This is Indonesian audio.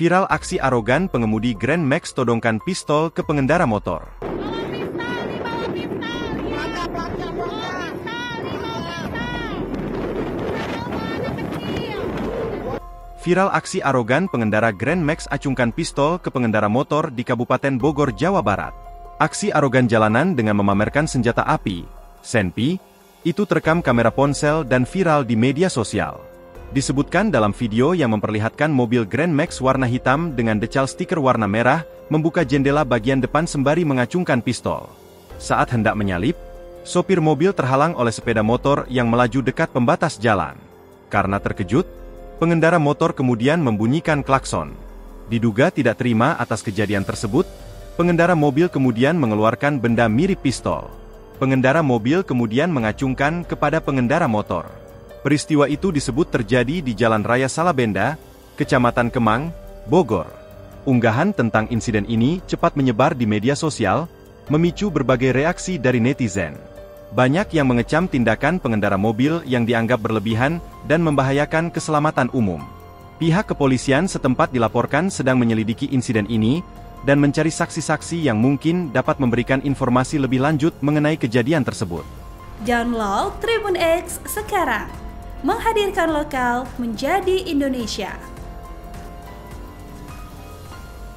Viral aksi arogan pengemudi Grand Max todongkan pistol ke pengendara motor. Viral aksi arogan pengendara Grand Max acungkan pistol ke pengendara motor di Kabupaten Bogor, Jawa Barat. Aksi arogan jalanan dengan memamerkan senjata api, senpi, itu terekam kamera ponsel dan viral di media sosial. Disebutkan dalam video yang memperlihatkan mobil Grand Max warna hitam dengan decal stiker warna merah, membuka jendela bagian depan sembari mengacungkan pistol. Saat hendak menyalip, sopir mobil terhalang oleh sepeda motor yang melaju dekat pembatas jalan. Karena terkejut, pengendara motor kemudian membunyikan klakson. Diduga tidak terima atas kejadian tersebut, pengendara mobil kemudian mengeluarkan benda mirip pistol. Pengendara mobil kemudian mengacungkan kepada pengendara motor. Peristiwa itu disebut terjadi di Jalan Raya Salabenda, Kecamatan Kemang, Bogor. Unggahan tentang insiden ini cepat menyebar di media sosial, memicu berbagai reaksi dari netizen. Banyak yang mengecam tindakan pengendara mobil yang dianggap berlebihan dan membahayakan keselamatan umum. Pihak kepolisian setempat dilaporkan sedang menyelidiki insiden ini dan mencari saksi-saksi yang mungkin dapat memberikan informasi lebih lanjut mengenai kejadian tersebut. Download Tribun X sekarang, menghadirkan lokal menjadi Indonesia.